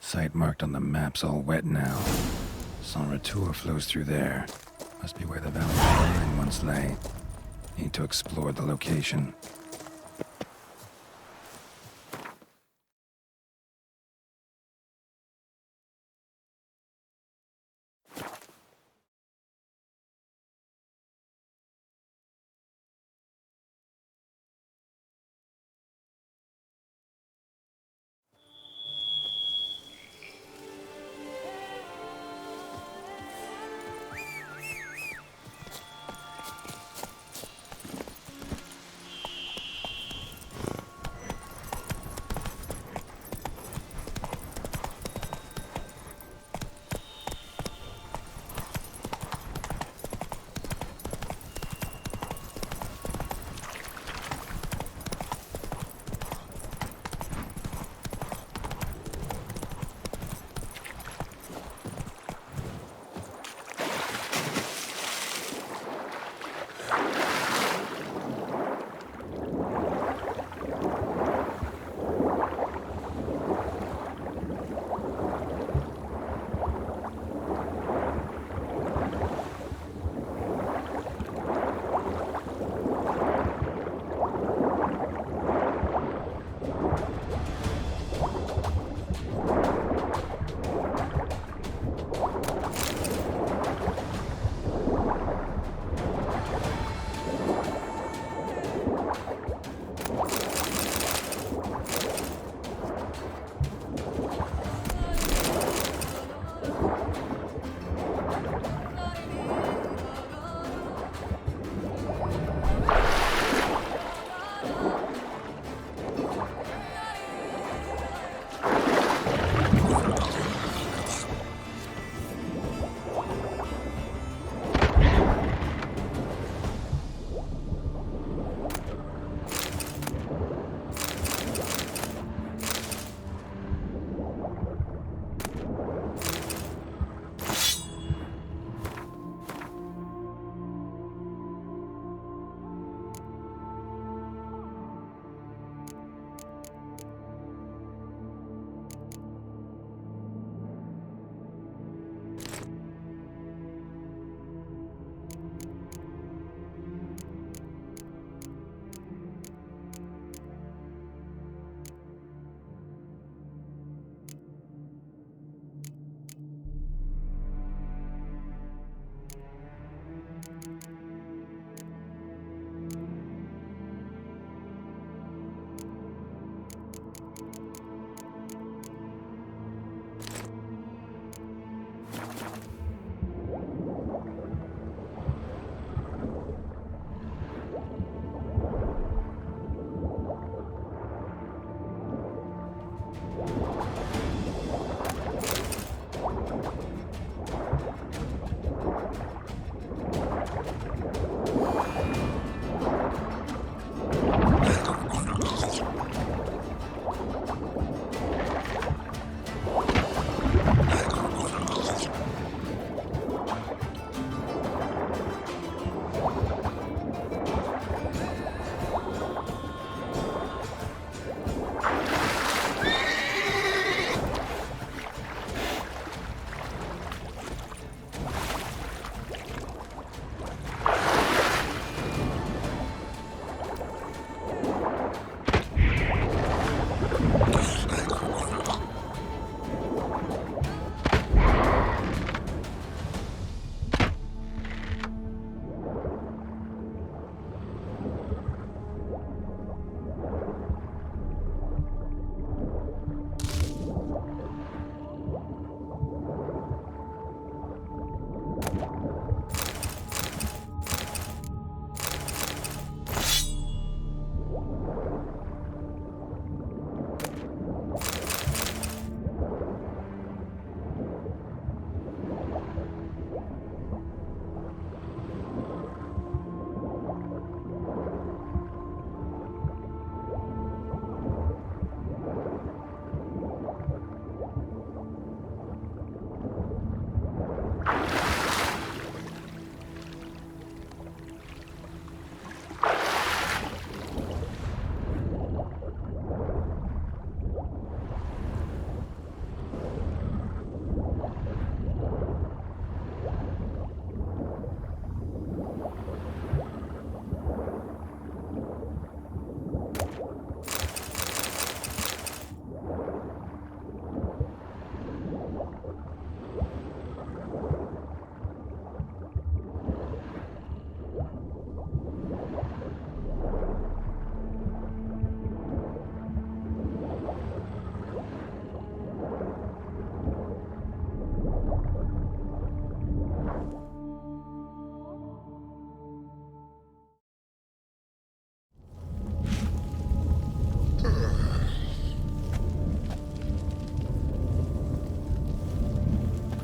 Site marked on the map's all wet now. San Retour flows through there. Must be where the Valley Line once lay. Need to explore the location.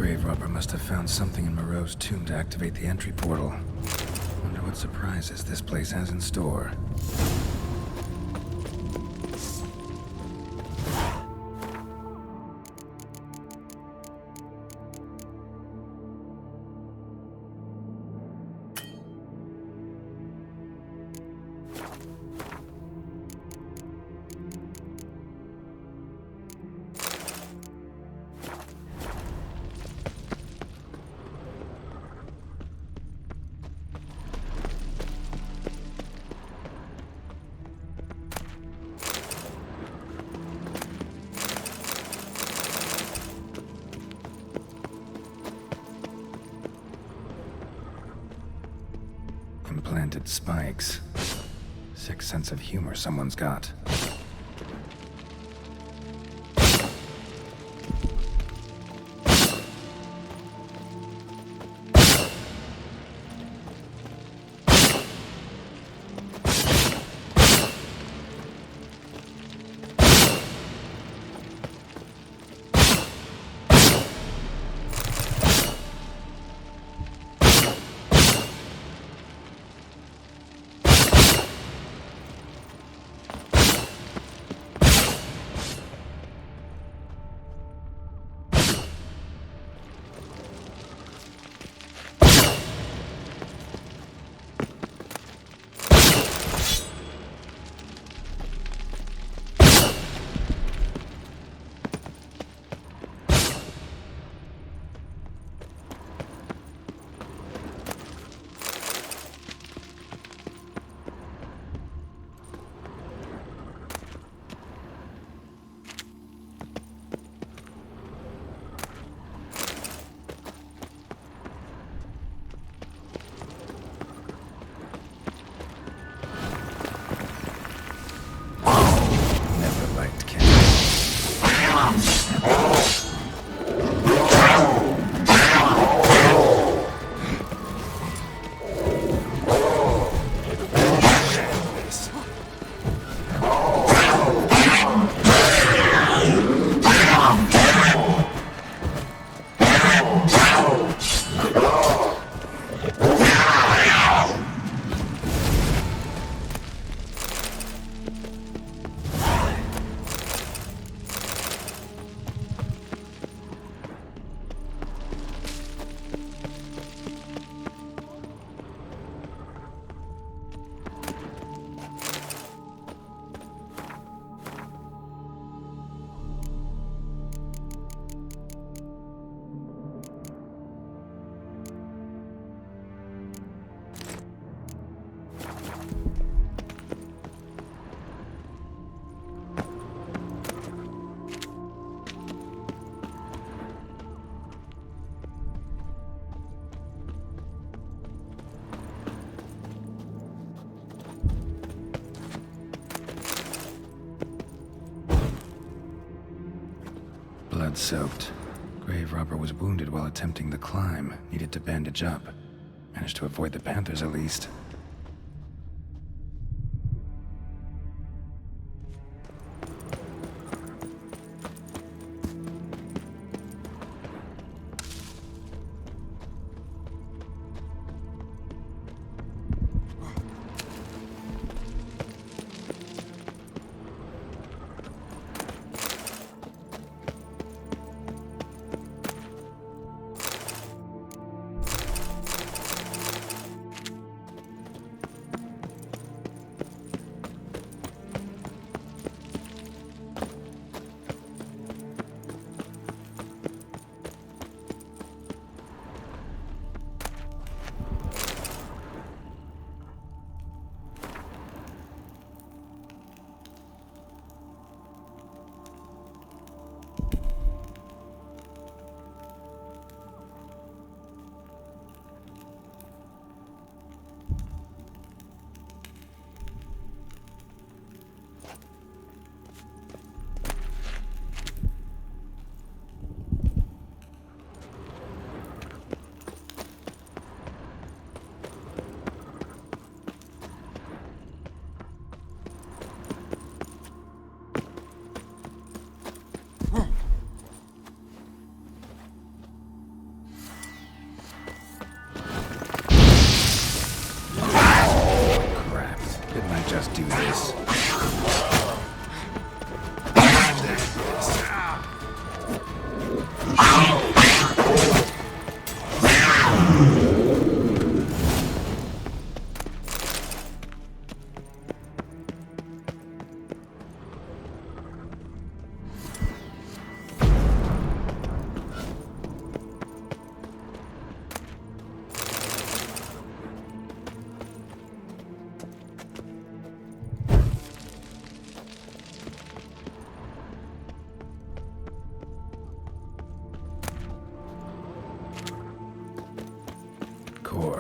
grave robber must have found something in Moreau's tomb to activate the entry portal. Wonder what surprises this place has in store. Implanted spikes. Sick sense of humor someone's got. Blood-soaked. Grave robber was wounded while attempting the climb. Needed to bandage up. Managed to avoid the Panthers at least.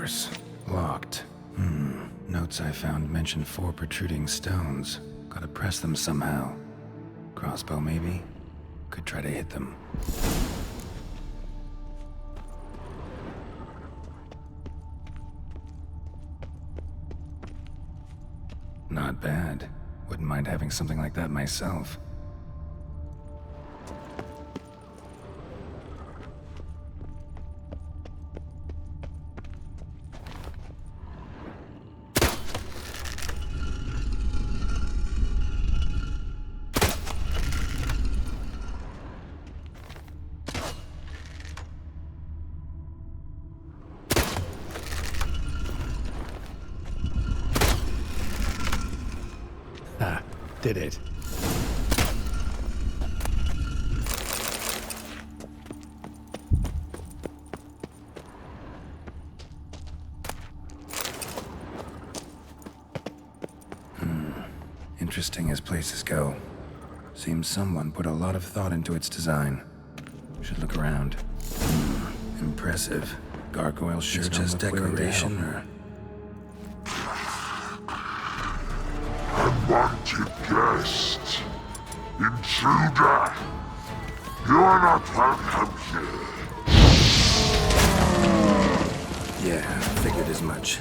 course. Locked. Notes I found mention 4 protruding stones. Gotta press them somehow. Crossbow, maybe? Could try to hit them. Not bad. Wouldn't mind having something like that myself. Did it. Interesting as places go. Seems someone put a lot of thought into its design. Should look around. Impressive. Gargoyle sure It's don't just look willing to help. decoration, Or Unwanted guest. Intruder. You are not welcome here. yeah, figured as much.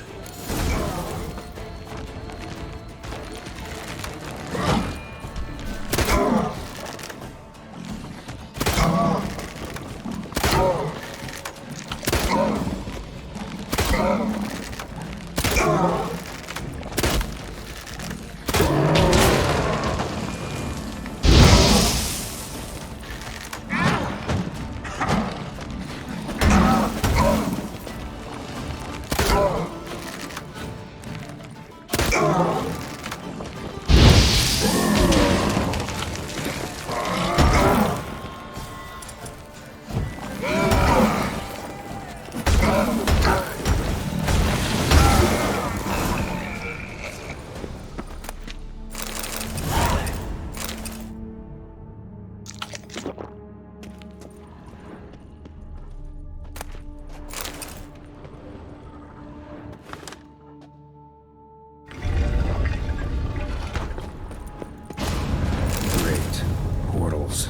Great. Portals.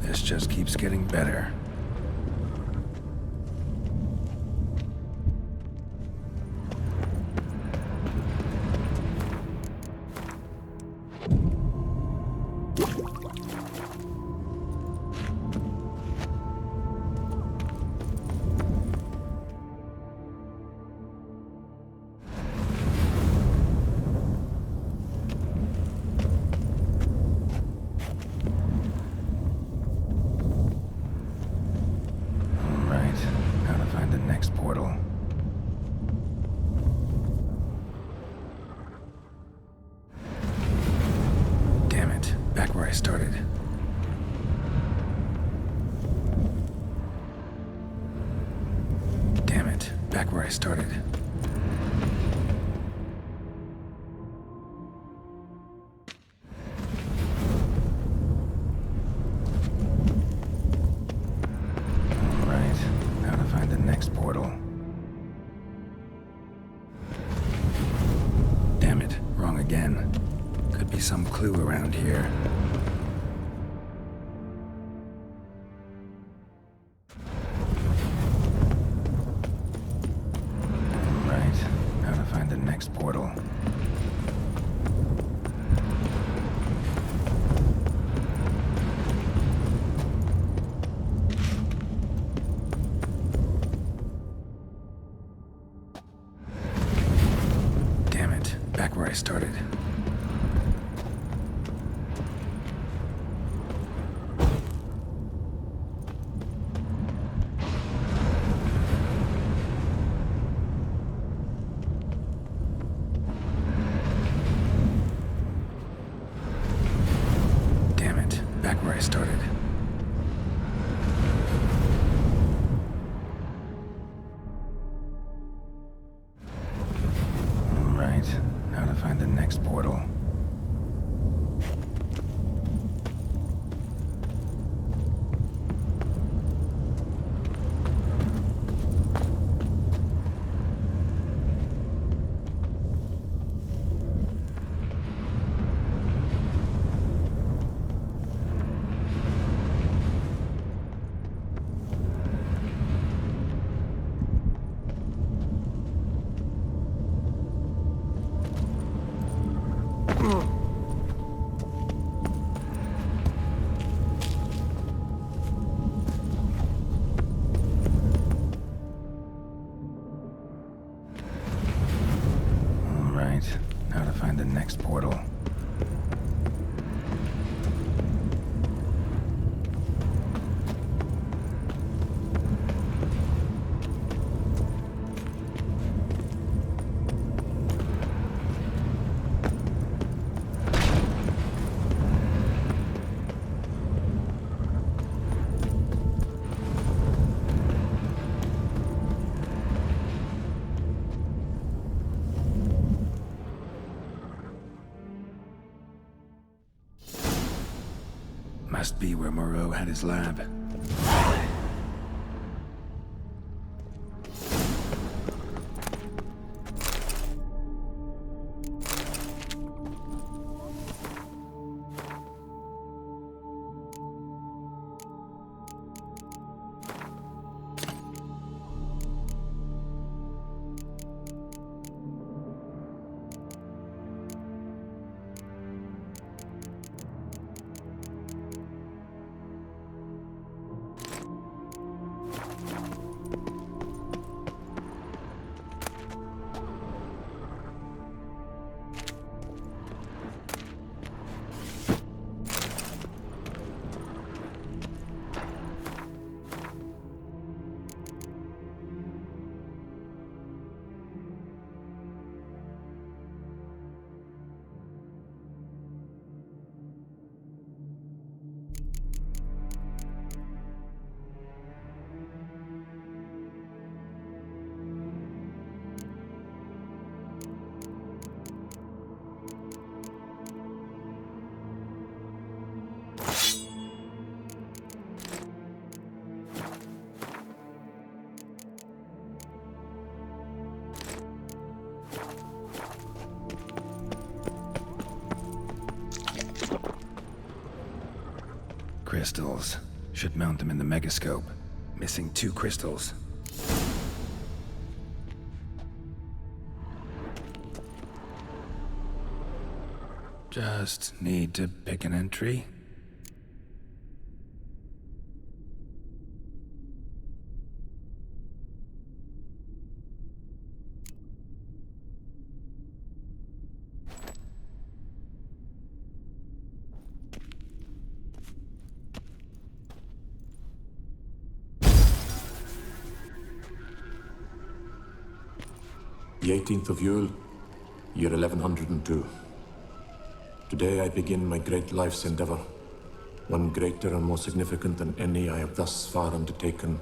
This just keeps getting better. Right. How to find the next portal. Damn it. Back where I started. Damn it. Back where I started. Right. How to find the next portal. Damn it. Wrong again. Could be some clue around here. Right. How to find the next portal. Damn it. Back where I started. Damn it. Back where I started. Right. How to find the next portal. Must be where Moreau had his lab. Crystals. Should mount them in the megascope. Missing 2 crystals. Just need to pick an entry. The 18th of Yule, year 1102. Today I begin my great life's endeavor, one greater and more significant than any I have thus far undertaken,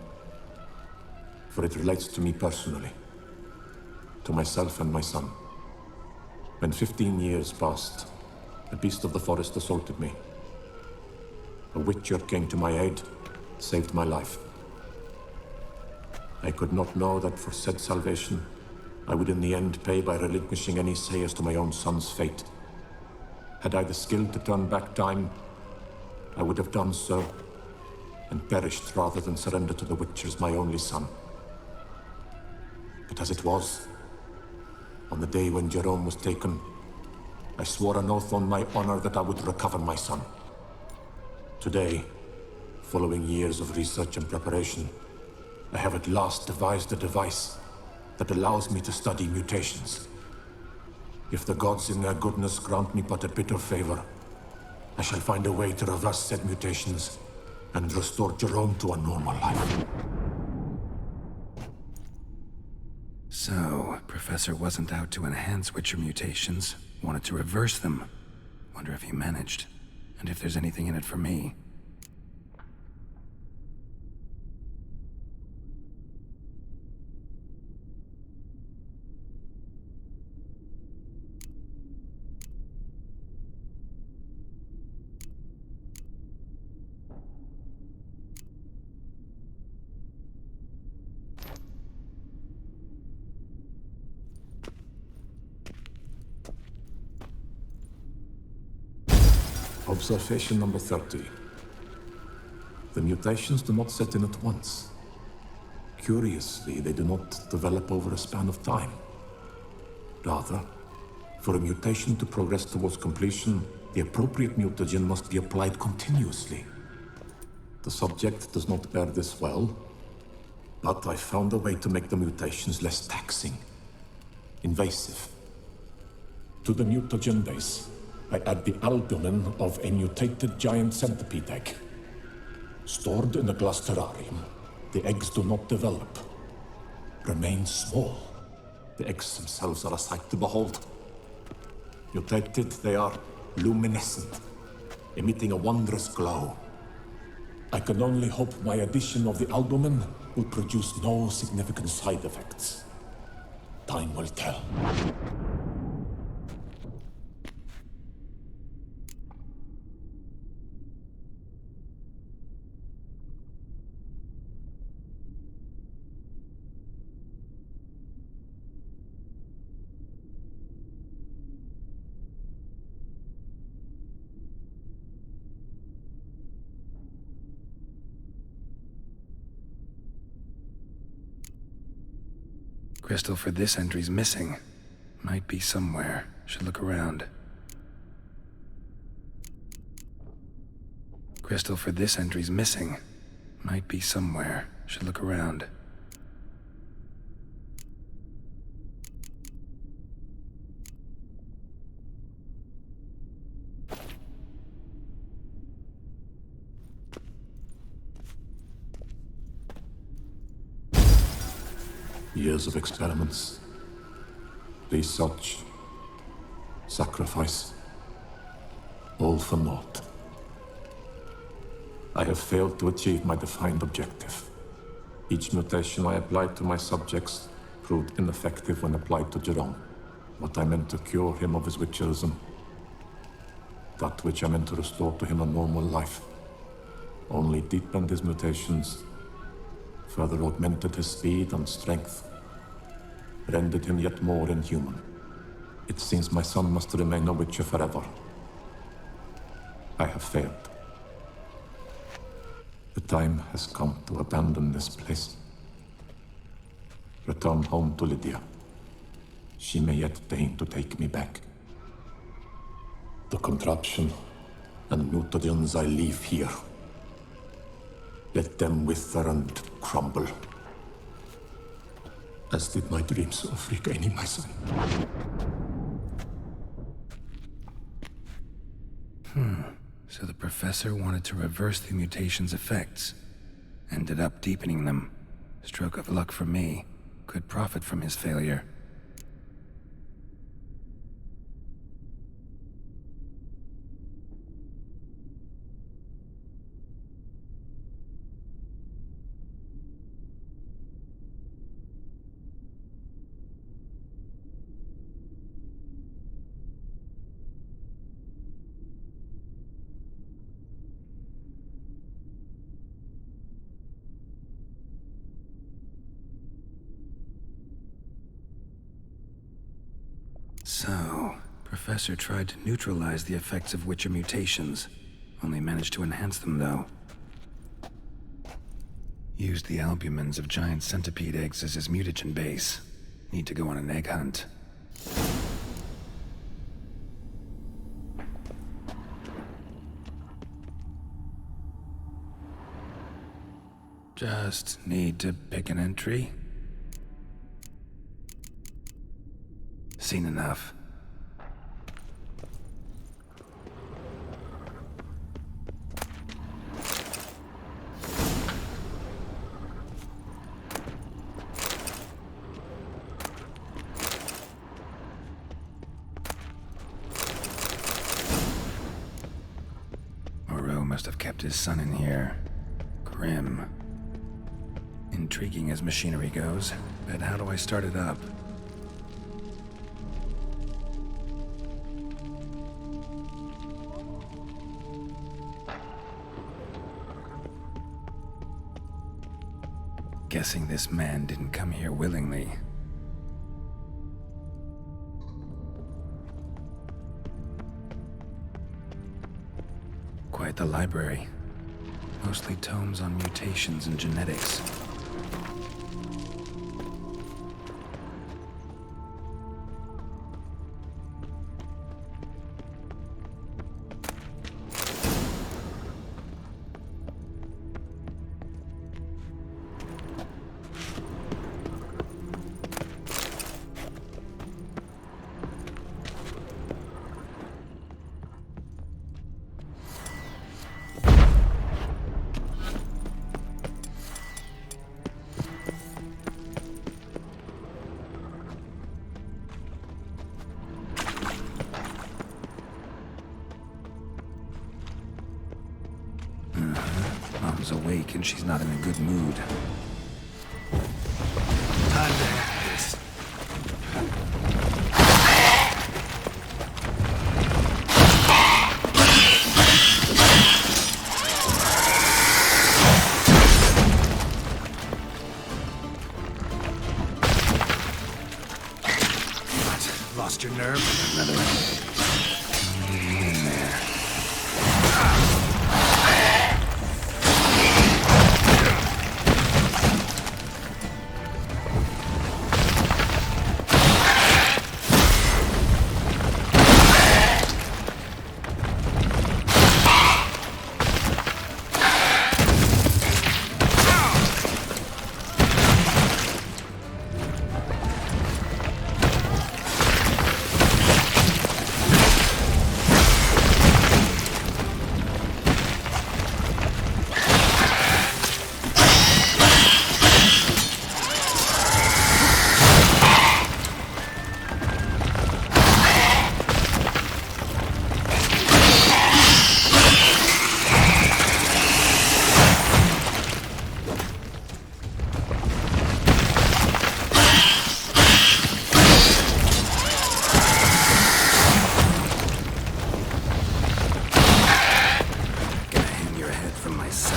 for it relates to me personally, to myself and my son. When 15 years passed, a beast of the forest assaulted me. A witcher came to my aid, saved my life. I could not know that for said salvation, I would in the end pay by relinquishing any say as to my own son's fate. Had I the skill to turn back time, I would have done so, and perished rather than surrender to the Witchers my only son. But as it was, on the day when Jerome was taken, I swore an oath on my honor that I would recover my son. Today, following years of research and preparation, I have at last devised a device that allows me to study mutations. If the gods in their goodness grant me but a bit of favor, I shall find a way to reverse said mutations and restore Jerome to a normal life. So, Professor wasn't out to enhance Witcher mutations, wanted to reverse them. Wonder if he managed, and if there's anything in it for me. Observation number 30. The mutations do not set in at once. Curiously, they do not develop over a span of time. Rather, for a mutation to progress towards completion, the appropriate mutagen must be applied continuously. The subject does not bear this well, but I found a way to make the mutations less taxing, invasive. To the mutagen base, I add the albumin of a mutated giant centipede egg. Stored in a glass terrarium, the eggs do not develop, remain small. The eggs themselves are a sight to behold. Mutated, they are luminescent, emitting a wondrous glow. I can only hope my addition of the albumin will produce no significant side effects. Time will tell. Crystal for this entry's missing. Might be somewhere. Should look around. Crystal for this entry's missing. Might be somewhere. Should look around. Years of experiments, research, sacrifice, all for naught. I have failed to achieve my defined objective. Each mutation I applied to my subjects proved ineffective when applied to Jerome. What I meant to cure him of his witcherism, that which I meant to restore to him a normal life, only deepened his mutations, further augmented his speed and strength, rendered him yet more inhuman. It seems my son must remain a witcher forever. I have failed. The time has come to abandon this place. Return home to Lydia. She may yet deign to take me back. The contraption and mutagens I leave here, let them wither and crumble, as did my dreams of regaining my son. So the professor wanted to reverse the mutation's effects. Ended up deepening them. Stroke of luck for me. Could profit from his failure. So, Professor tried to neutralize the effects of Witcher mutations. Only managed to enhance them, though. Used the albumins of giant centipede eggs as his mutagen base. Need to go on an egg hunt. Just need to pick an entry. Seen enough. Moreau must have kept his son in here. Grim. Intriguing as machinery goes, but how do I start it up? Guessing this man didn't come here willingly. Quite the library. Mostly tomes on mutations and genetics. Mom's awake and she's not in a good mood. Time to have this. What? Lost your nerve? Another one. In there. from my son.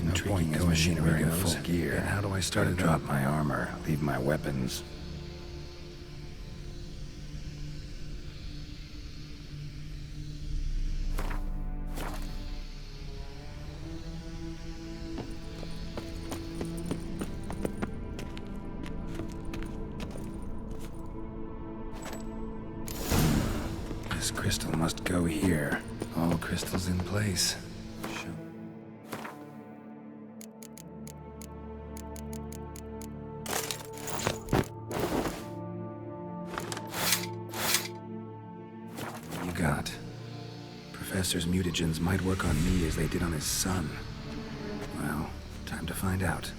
Intriguing as machinery in full gear. And how do I start to drop my armor, leave my weapons? This crystal must go here. All crystals in place. Got. Professor's mutagens might work on me as they did on his son. Well, time to find out.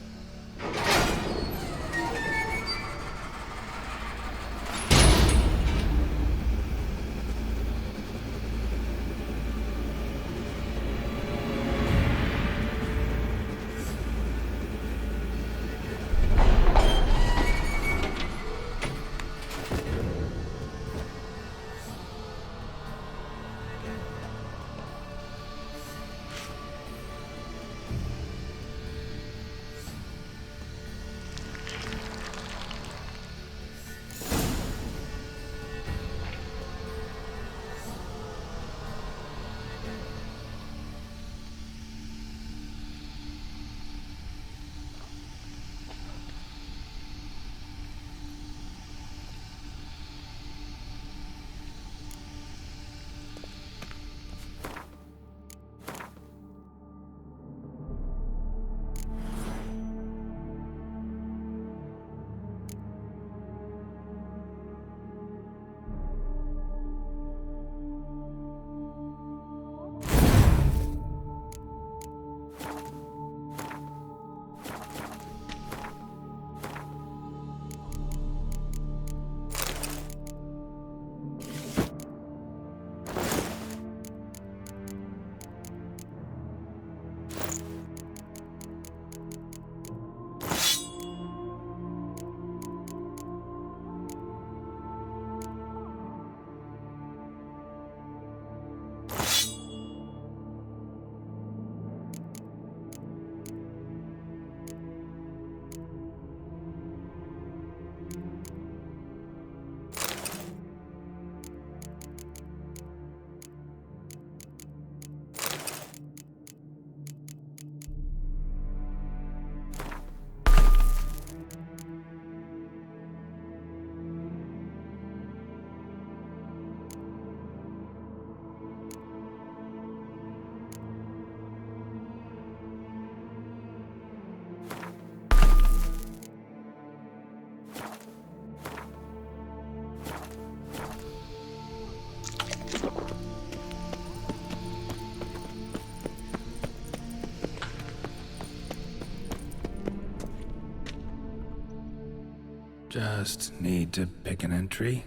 Just need to pick an entry.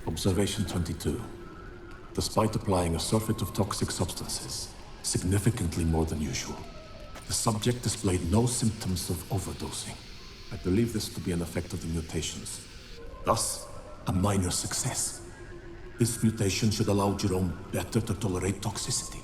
Observation 22. Despite applying a surfeit of toxic substances, significantly more than usual, the subject displayed no symptoms of overdosing. I believe this to be an effect of the mutations. Thus, a minor success. This mutation should allow Jerome better to tolerate toxicity.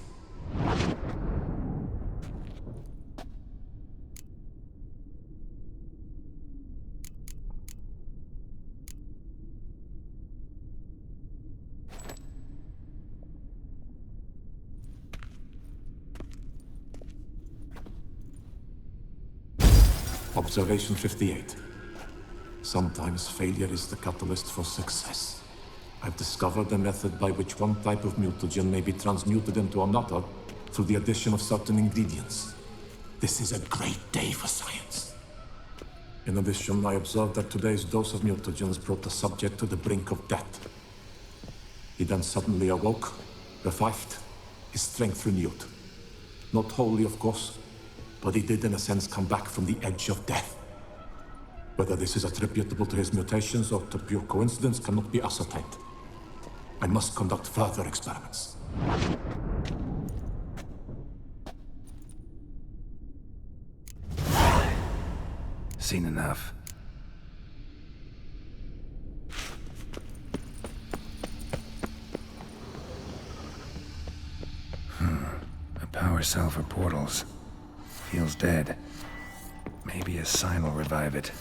Observation 58. Sometimes failure is the catalyst for success. I've discovered a method by which one type of mutagen may be transmuted into another through the addition of certain ingredients. This is a great day for science. In addition, I observed that today's dose of mutagens brought the subject to the brink of death. He then suddenly awoke, revived, his strength renewed. Not wholly, of course, but he did in a sense come back from the edge of death. Whether this is attributable to his mutations or to pure coincidence cannot be ascertained. I must conduct further experiments. Seen enough. A power cell for portals. Feels dead. Maybe a sign will revive it.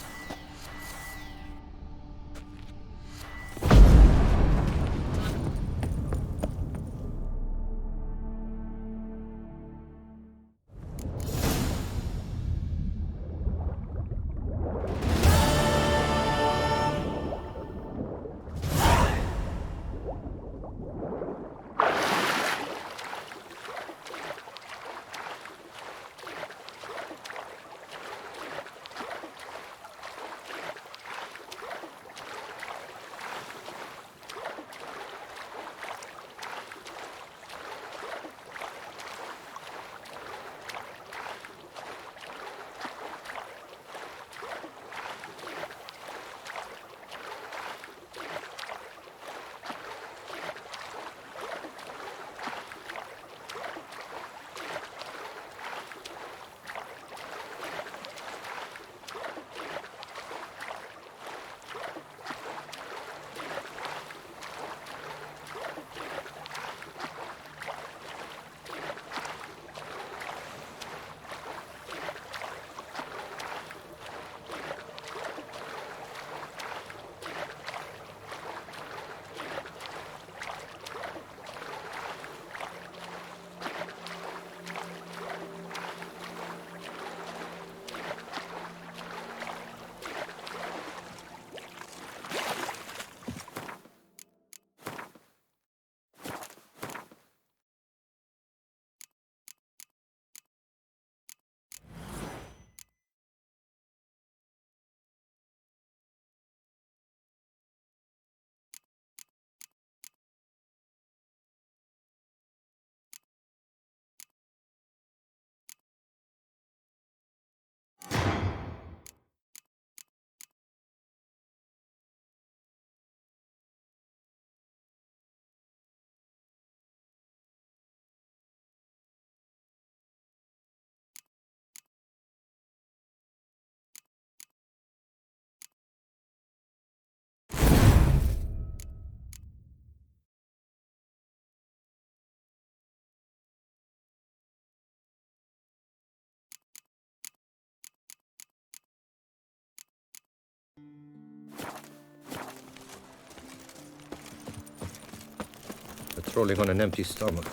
Patrolling on an empty stomach.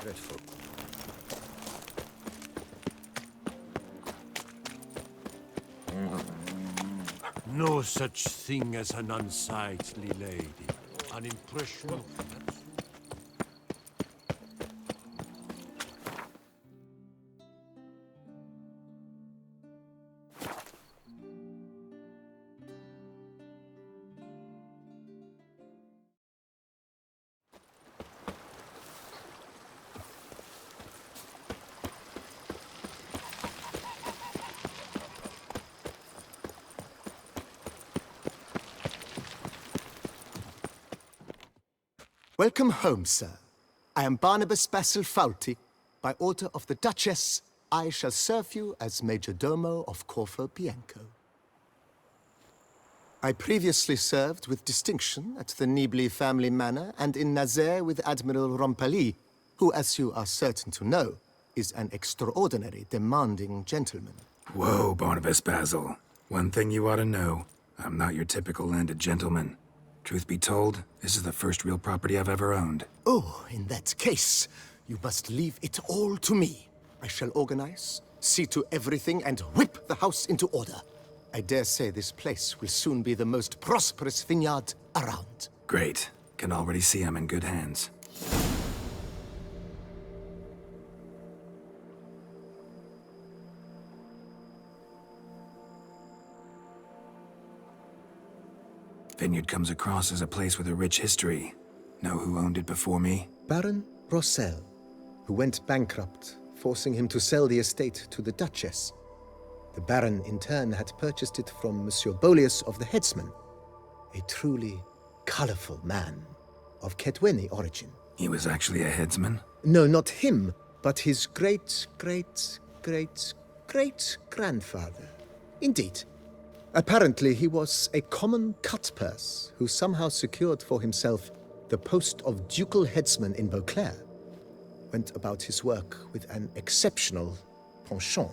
Dreadful. No such thing as an unsightly lady. An impression of Welcome home, sir. I am Barnabas Basil Fawlty. By order of the Duchess, I shall serve you as Major Domo of Corvo Bianco. I previously served with distinction at the Nibli family manor and in Nazaire with Admiral Rompali, who, as you are certain to know, is an extraordinary, demanding gentleman. Whoa, Barnabas Basil. One thing you ought to know. I'm not your typical landed gentleman. Truth be told, this is the first real property I've ever owned. Oh, in that case, you must leave it all to me. I shall organize, see to everything, and whip the house into order. I dare say this place will soon be the most prosperous vineyard around. Great. Can already see I'm in good hands. Vineyard comes across as a place with a rich history. Know who owned it before me? Baron Rossel, who went bankrupt, forcing him to sell the estate to the Duchess. The Baron, in turn, had purchased it from Monsieur Bolius of the Headsman, a truly colorful man of Kedweni origin. He was actually a headsman? No, not him, but his great-great-great-great-grandfather. Indeed. Apparently, he was a common cutpurse who somehow secured for himself the post of ducal headsman in Beauclair. Went about his work with an exceptional penchant.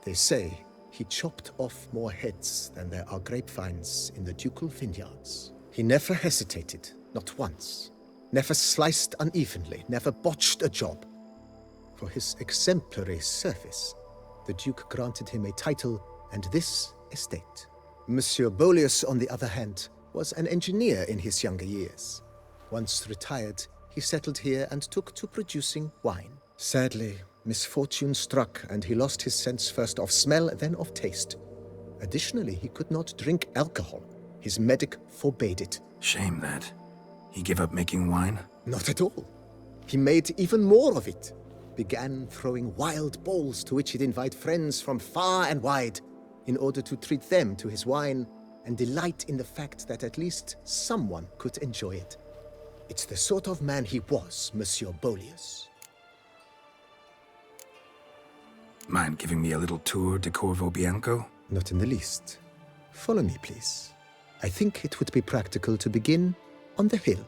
They say he chopped off more heads than there are grapevines in the ducal vineyards. He never hesitated, not once. Never sliced unevenly, never botched a job. For his exemplary service, the Duke granted him a title and this estate. Monsieur Bolius, on the other hand, was an engineer in his younger years. Once retired, he settled here and took to producing wine. Sadly, misfortune struck and he lost his sense first of smell, then of taste. Additionally, he could not drink alcohol. His medic forbade it. Shame that. He gave up making wine? Not at all. He made even more of it. Began throwing wild balls to which he'd invite friends from far and wide in order to treat them to his wine and delight in the fact that at least someone could enjoy it. It's the sort of man he was, Monsieur Bolius. Mind giving me a little tour de Corvo Bianco? Not in the least. Follow me, please. I think it would be practical to begin on the hill.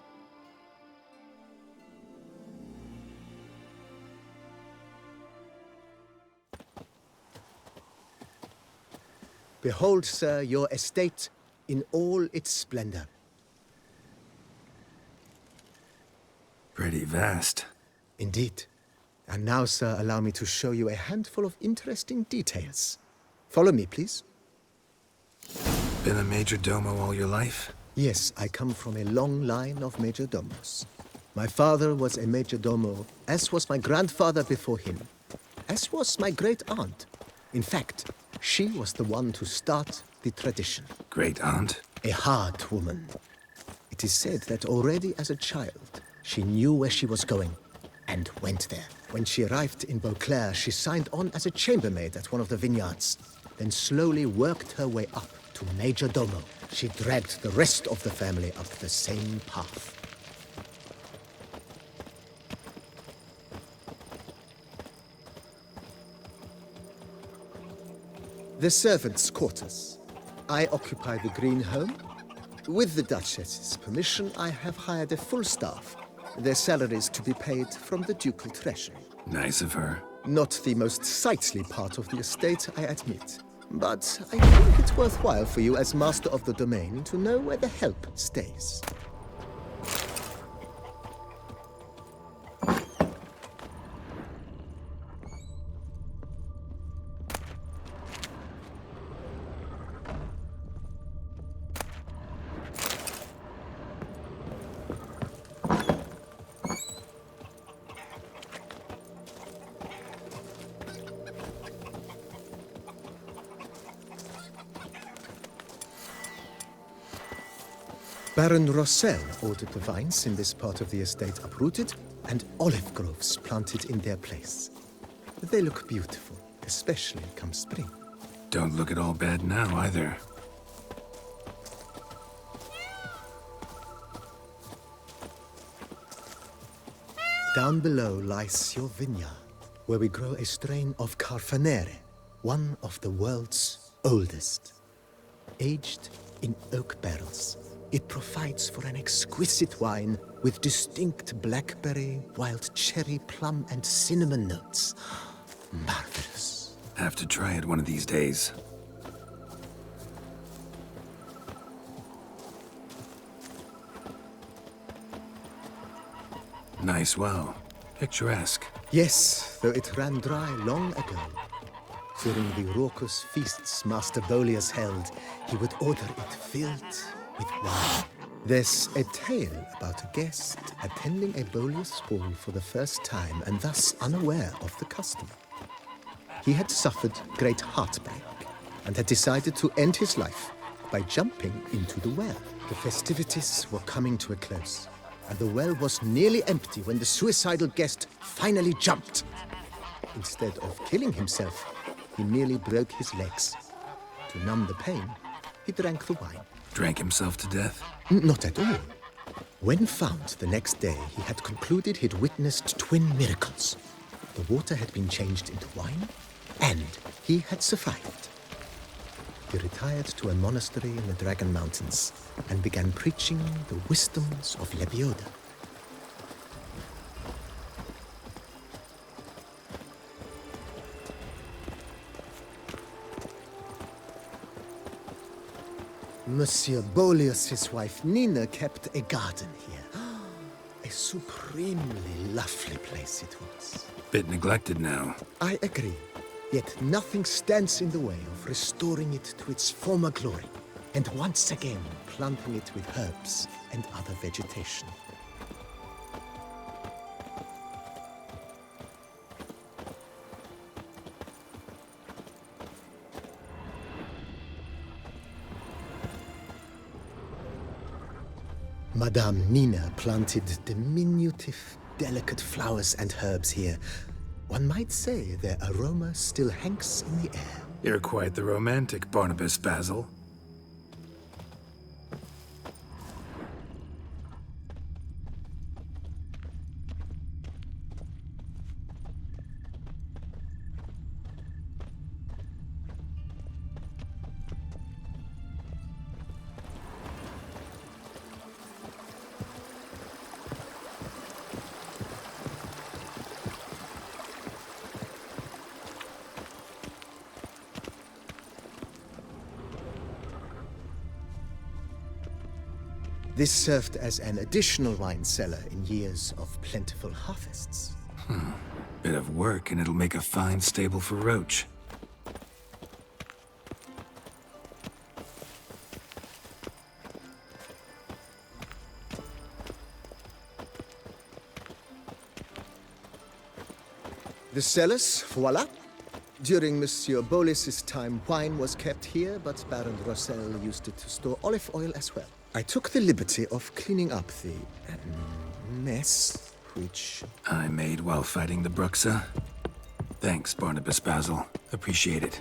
Behold, sir, your estate in all its splendor. Pretty vast. Indeed. And now, sir, allow me to show you a handful of interesting details. Follow me, please. Been a major domo all your life? Yes, I come from a long line of major domos. My father was a major domo, as was my grandfather before him, as was my great-aunt. In fact, she was the one to start the tradition. Great-aunt? A hard woman. It is said that already as a child, she knew where she was going and went there. When she arrived in Beauclair, she signed on as a chambermaid at one of the vineyards, then slowly worked her way up to major domo. She dragged the rest of the family up the same path. The servants' quarters. I occupy the green home. With the Duchess's permission, I have hired a full staff. Their salaries to be paid from the ducal treasury. Nice of her. Not the most sightly part of the estate, I admit. But I think it's worthwhile for you as master of the domain to know where the help stays. Baron Rossel ordered the vines in this part of the estate uprooted and olive groves planted in their place. They look beautiful, especially come spring. Don't look at all bad now, either. Down below lies your vineyard, where we grow a strain of Carfanere, one of the world's oldest. Aged in oak barrels, it provides for an exquisite wine with distinct blackberry, wild cherry, plum, and cinnamon notes. Marvelous. Have to try it one of these days. Nice well. Picturesque. Yes, though it ran dry long ago. During the raucous feasts Master Bolius held, he would order it filled with wine. There's a tale about a guest attending a Bolius ball for the first time and thus unaware of the custom. He had suffered great heartbreak and had decided to end his life by jumping into the well. The festivities were coming to a close, and the well was nearly empty when the suicidal guest finally jumped. Instead of killing himself, he merely broke his legs. To numb the pain, he drank the wine. Drank himself to death? Not at all. When found the next day, he had concluded he'd witnessed twin miracles. The water had been changed into wine, and he had survived. He retired to a monastery in the Dragon Mountains and began preaching the wisdoms of Lebioda. Monsieur Bolius' wife Nina kept a garden here. A supremely lovely place it was. Bit neglected now. I agree. Yet nothing stands in the way of restoring it to its former glory, and once again planting it with herbs and other vegetation. Madame Nina planted diminutive, delicate flowers and herbs here. One might say their aroma still hangs in the air. You're quite the romantic, Barnabas Basil. This served as an additional wine cellar in years of plentiful harvests. Bit of work and it'll make a fine stable for Roach. The cellars, voila. During Monsieur Bolis's time, wine was kept here, but Baron Rossel used it to store olive oil as well. I took the liberty of cleaning up the mess, which... I made while fighting the Bruxa. Thanks, Barnabas Basil. Appreciate it.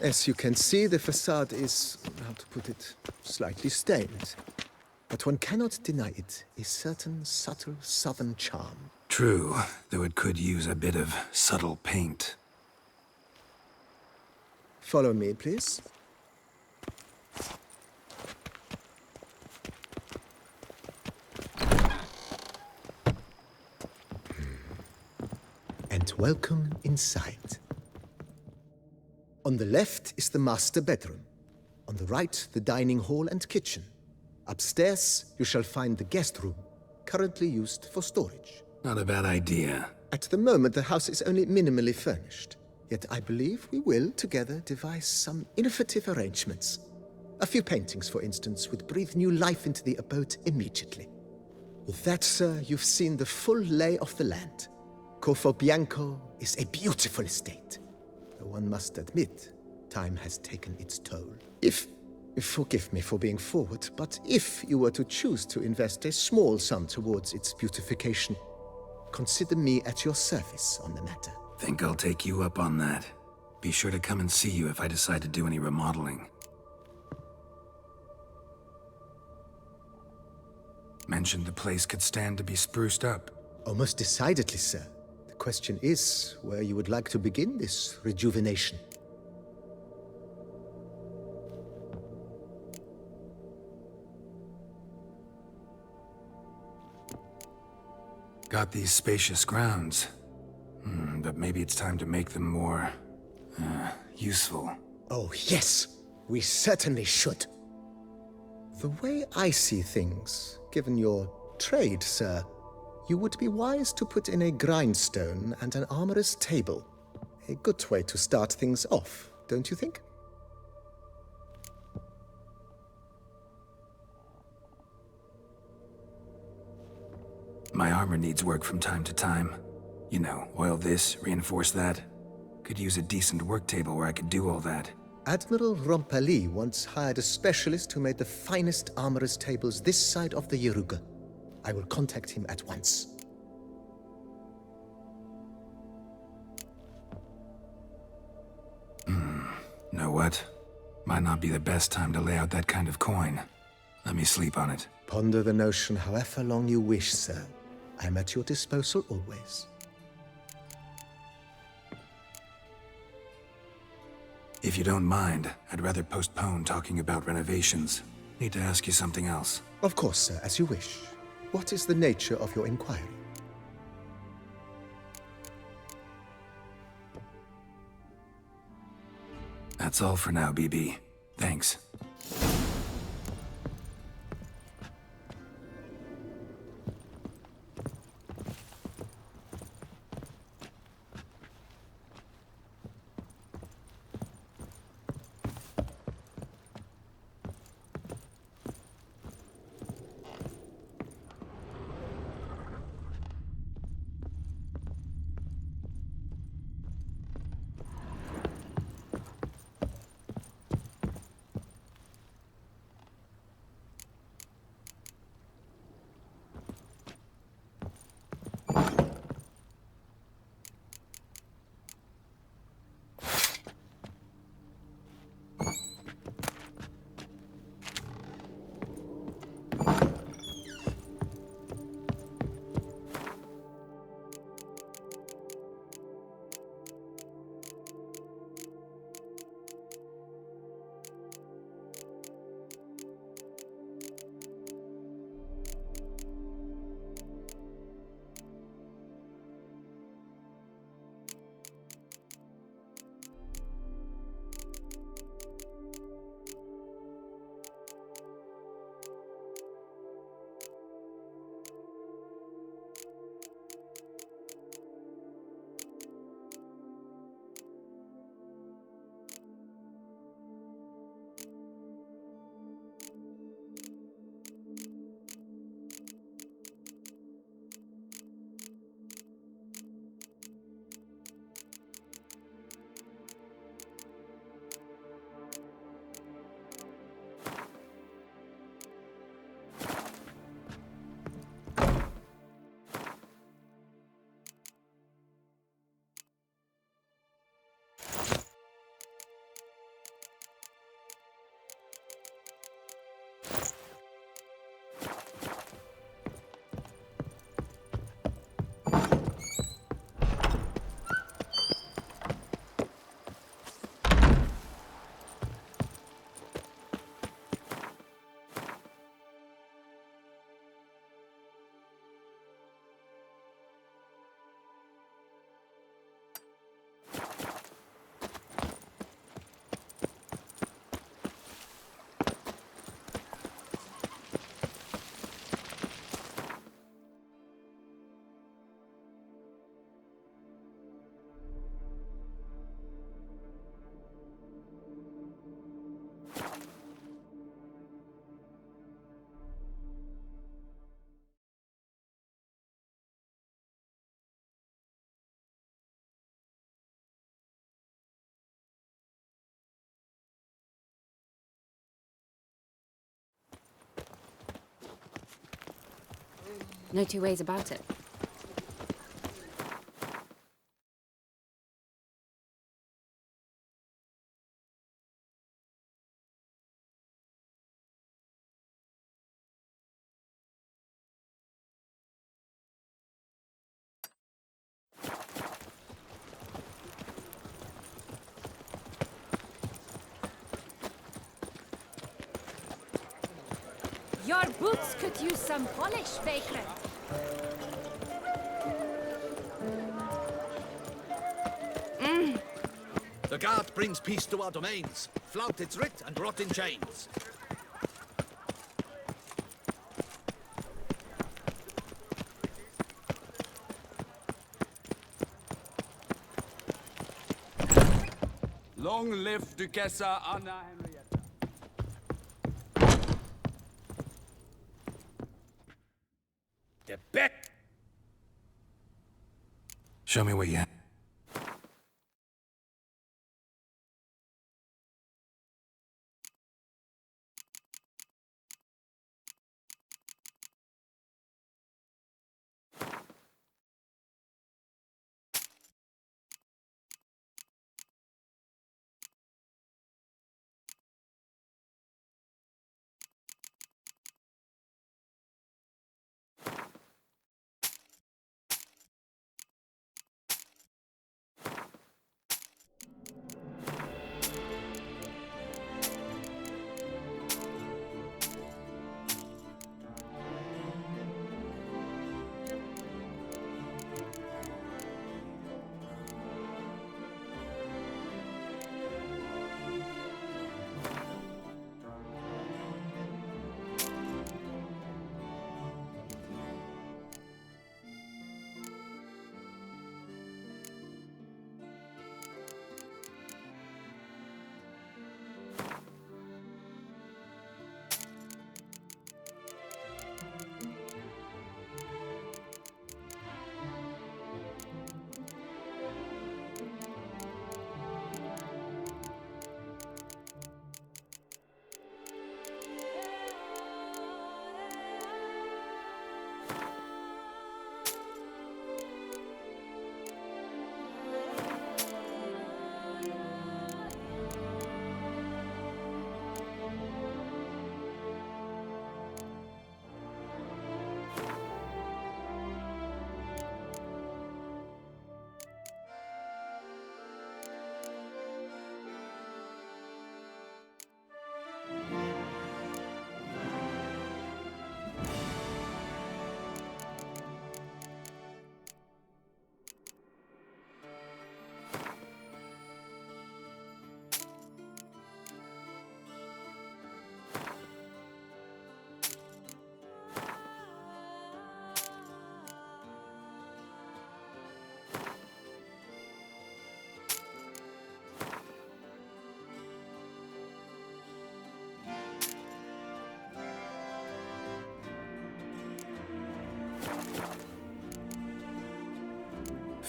As you can see, the facade is, how to put it, slightly stained. But one cannot deny it, a certain subtle southern charm. True, though it could use a bit of subtle paint. Follow me, please. And welcome inside. On the left is the master bedroom. On the right, the dining hall and kitchen. Upstairs, you shall find the guest room, currently used for storage. Not a bad idea. At the moment, the house is only minimally furnished. Yet I believe we will, together, devise some innovative arrangements. A few paintings, for instance, would breathe new life into the abode immediately. With that, sir, you've seen the full lay of the land. Corvo Bianco is a beautiful estate. Though one must admit, time has taken its toll. Forgive me for being forward, but if you were to choose to invest a small sum towards its beautification, consider me at your service on the matter. Think I'll take you up on that. Be sure to come and see you if I decide to do any remodeling. Mentioned the place could stand to be spruced up. Oh, most decidedly, sir. The question is where you would like to begin this rejuvenation. Got these spacious grounds. But maybe it's time to make them more... useful. Oh, yes. We certainly should. The way I see things, given your trade, sir, you would be wise to put in a grindstone and an armorer's table. A good way to start things off, don't you think? My armor needs work from time to time. You know, oil this, reinforce that. Could use a decent work table where I could do all that. Admiral Rompali once hired a specialist who made the finest armorer's tables this side of the Yaruga. I will contact him at once. Know what? Might not be the best time to lay out that kind of coin. Let me sleep on it. Ponder the notion however long you wish, sir. I'm at your disposal always. If you don't mind, I'd rather postpone talking about renovations. Need to ask you something else. Of course, sir, as you wish. What is the nature of your inquiry? That's all for now, BB. Thanks. No two ways about it. Your boots could use some polish, Vagrant. The guard brings peace to our domains. Flout its writ and rot in chains. Long live Duchessa Anna Henrietta. The bet! Show me what you have.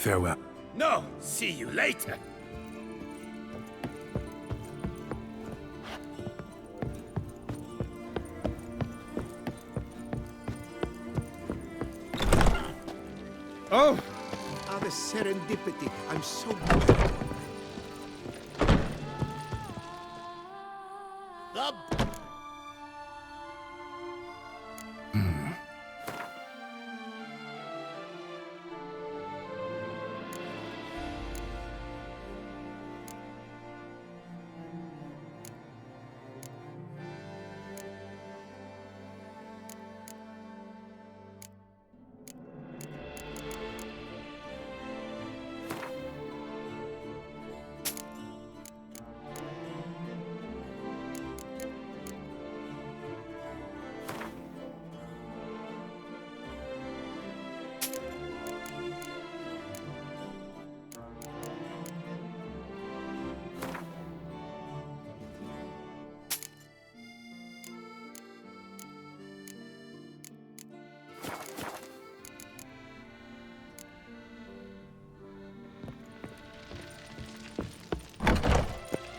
Farewell. No! See you later! Oh! Ah, the serendipity. I'm so... The...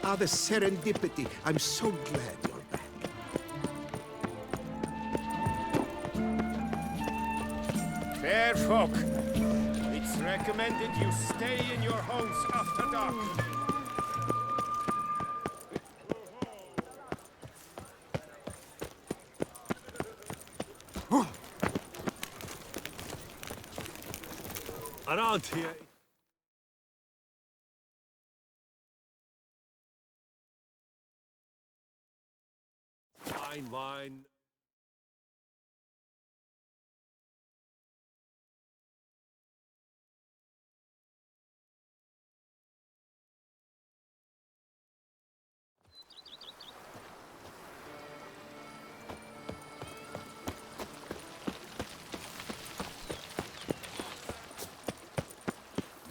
Ah, the serendipity. I'm so glad you're back. folk. It's recommended you stay in your homes after dark. Around here. Fine wine.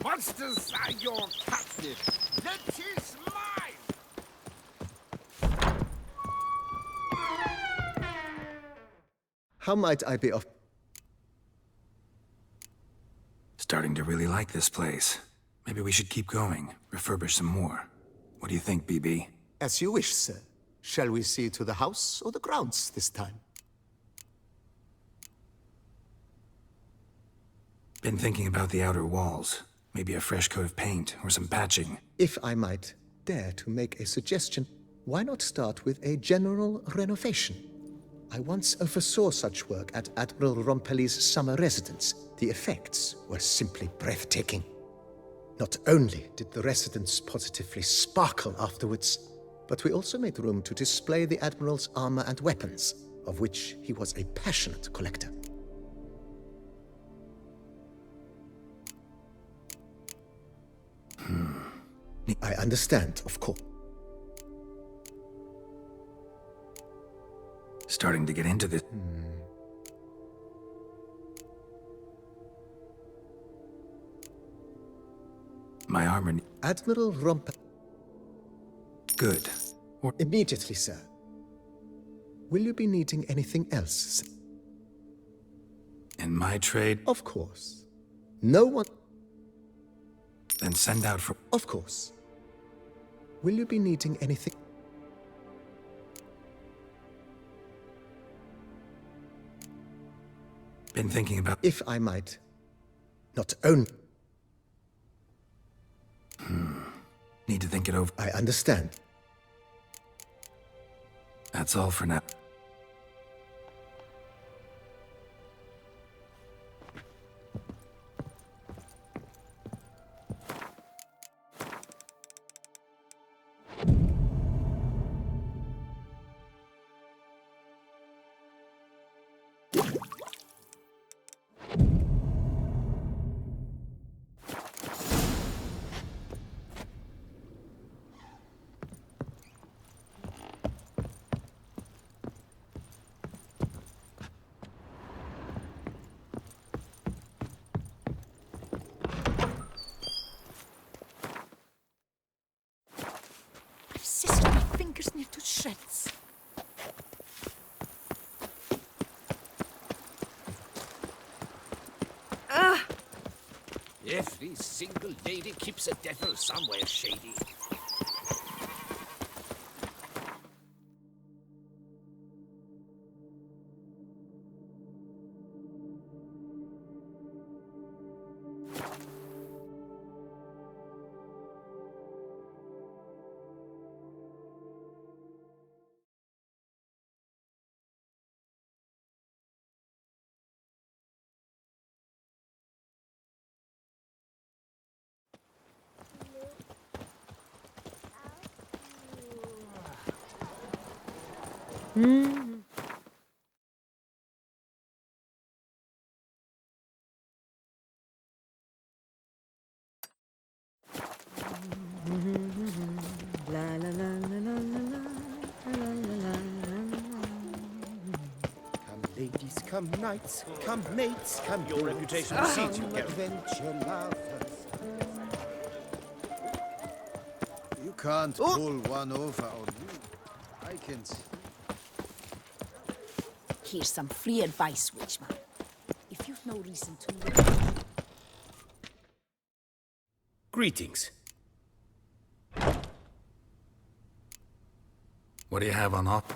Monsters are your captive. That is mine! How might I be of... Starting to really like this place. Maybe we should keep going, refurbish some more. What do you think, BB? As you wish, sir. Shall we see to the house or the grounds this time? Been thinking about the outer walls. Maybe a fresh coat of paint or some patching. If I might dare to make a suggestion, why not start with a general renovation? I once oversaw such work at Admiral Rompelli's summer residence. The effects were simply breathtaking. Not only did the residence positively sparkle afterwards, but we also made room to display the Admiral's armor and weapons, of which he was a passionate collector. I understand, of course. Starting to get into this. My armor... Admiral Rompelli... Good. Or... Immediately, sir. Will you be needing anything else, sir? In my trade? Of course. No one... Then send out for... Of course. Will you be needing anything? Been thinking about... If I might. Not only... Need to think it over. I understand. That's all for now. Sister, my fingers near to shreds. Every single lady keeps a devil somewhere shady. Ladies, come knights, come mates, come Your reputation precedes you, Geralt. adventure lovers. You can't pull one over on me. I can see. Here's some free advice, Witchman. If you've no reason to... Greetings. What do you have on offer?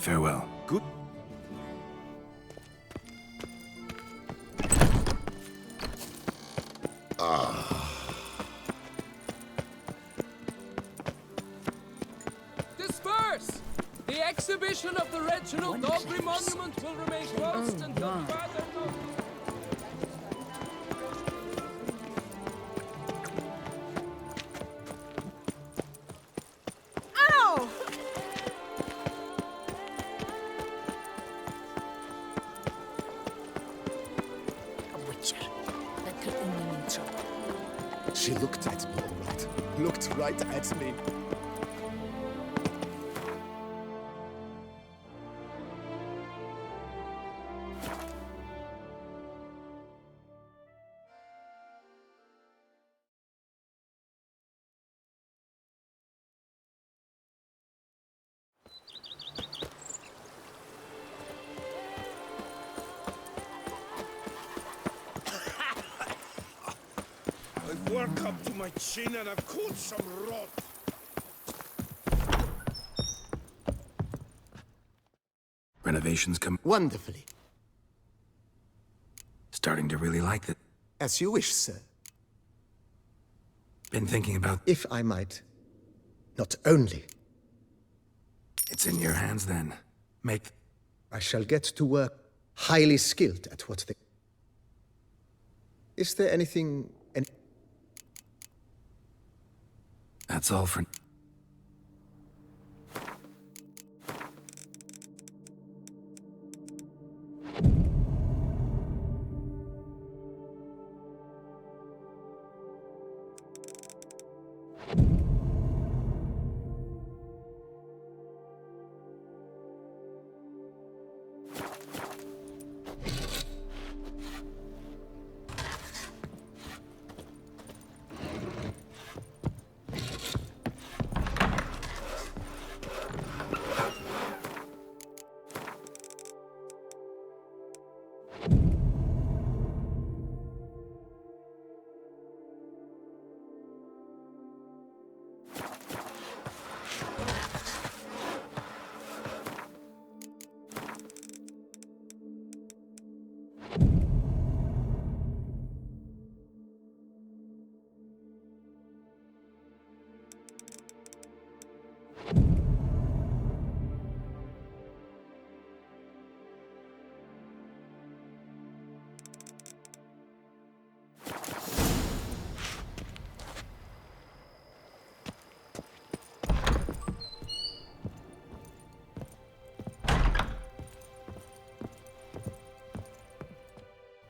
Farewell. Good. Disperse! The exhibition of the Reginald Aubrey monument will remain closed until further notice. Ow! A witcher. That could only mean trouble. She looked at me, all right. Looked right at me. I've work up to my chin and I've caught some rot. Renovations come. Wonderfully. Starting to really like it. As you wish, sir. Been thinking about. If I might. Not only. It's in your hands then. Make. I shall get to work highly skilled at what they... Is there anything... That's all for.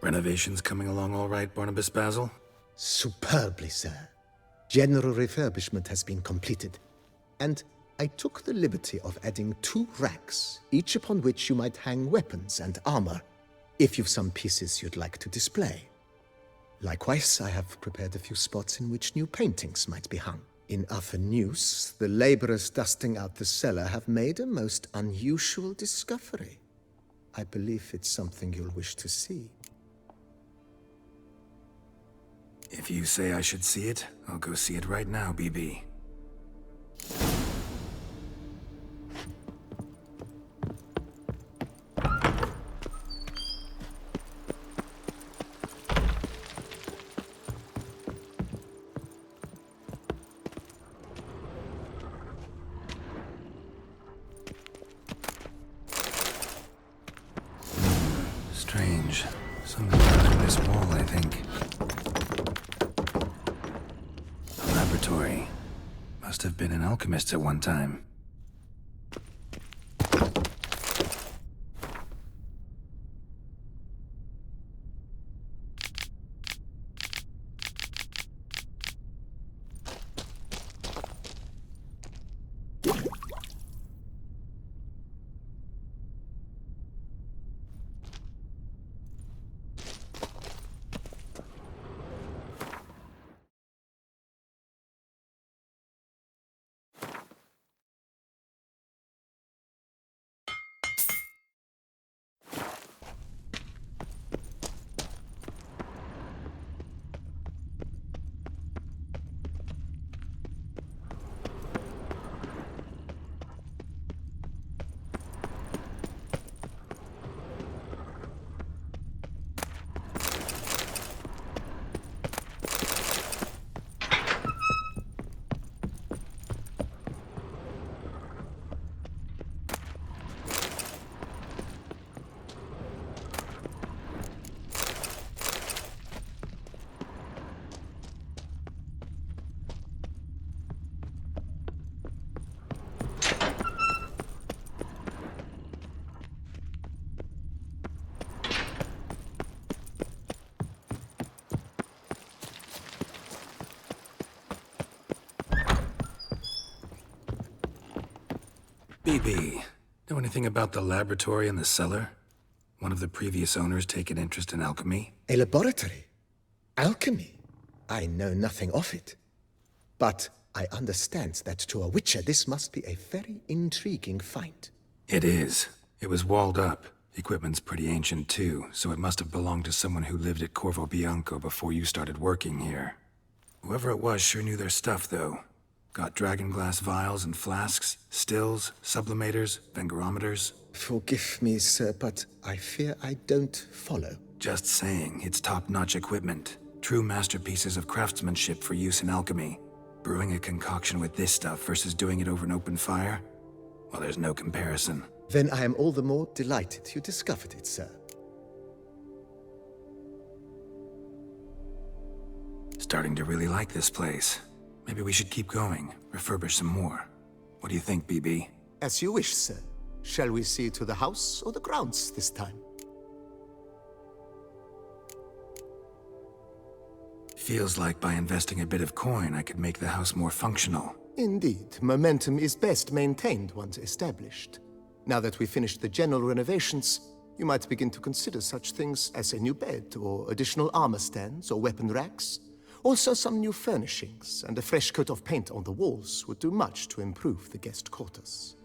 Renovations coming along all right, Barnabas Basil? Superbly, sir. General refurbishment has been completed. And I took the liberty of adding 2 racks, each upon which you might hang weapons and armor, if you've some pieces you'd like to display. Likewise, I have prepared a few spots in which new paintings might be hung. In other news, the laborers dusting out the cellar have made a most unusual discovery. I believe it's something you'll wish to see. If you say I should see it, I'll go see it right now, BB. Strange. Something in this wall, I think. A laboratory. Must have been an alchemist at one time. BB, know anything about the laboratory in the cellar? One of the previous owners take an interest in alchemy? A laboratory? Alchemy? I know nothing of it. But I understand that to a witcher this must be a very intriguing find. It is. It was walled up. Equipment's pretty ancient too, so it must have belonged to someone who lived at Corvo Bianco before you started working here. Whoever it was sure knew their stuff, though. Got dragonglass vials and flasks, stills, sublimators, vengerometers. Forgive me, sir, but I fear I don't follow. Just saying, it's top-notch equipment. True masterpieces of craftsmanship for use in alchemy. Brewing a concoction with this stuff versus doing it over an open fire? Well, there's no comparison. Then I am all the more delighted you discovered it, sir. Starting to really like this place. Maybe we should keep going, refurbish some more. What do you think, BB? As you wish, sir. Shall we see to the house or the grounds this time? Feels like by investing a bit of coin, I could make the house more functional. Indeed, momentum is best maintained once established. Now that we've finished the general renovations, you might begin to consider such things as a new bed, or additional armor stands, or weapon racks. Also, some new furnishings and a fresh coat of paint on the walls would do much to improve the guest quarters.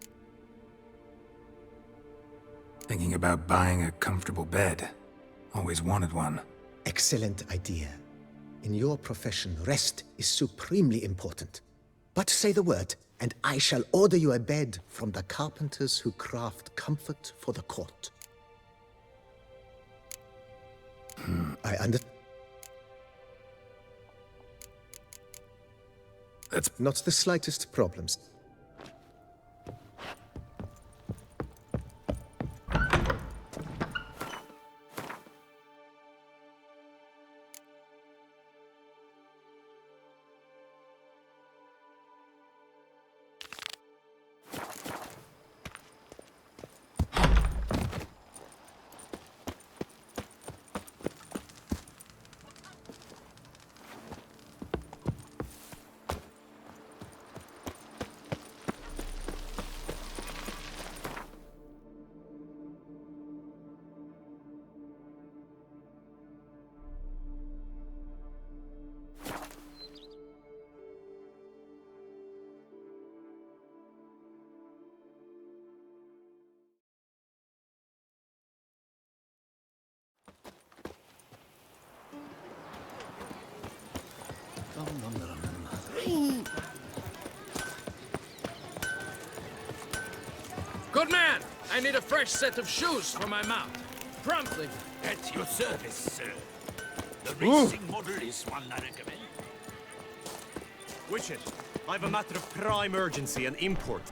Thinking about buying a comfortable bed. Always wanted one. Excellent idea. In your profession, rest is supremely important. But say the word, and I shall order you a bed from the carpenters who craft comfort for the court. That's not the slightest problems. Good man! I need a fresh set of shoes for my mount. Promptly. At your service, sir. The racing model is one I recommend. Witcher, I have a matter of prime urgency and import.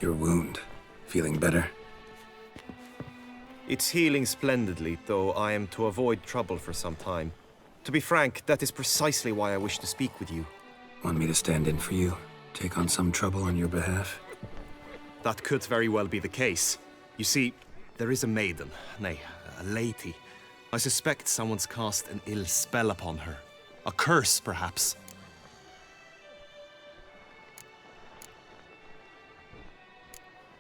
your wound. Feeling better? It's healing splendidly, though I am to avoid trouble for some time. To be frank, that is precisely why I wish to speak with you. Want me to stand in for you? Take on some trouble on your behalf? That could very well be the case. You see, there is a maiden, nay, a lady. I suspect someone's cast an ill spell upon her. A curse, perhaps.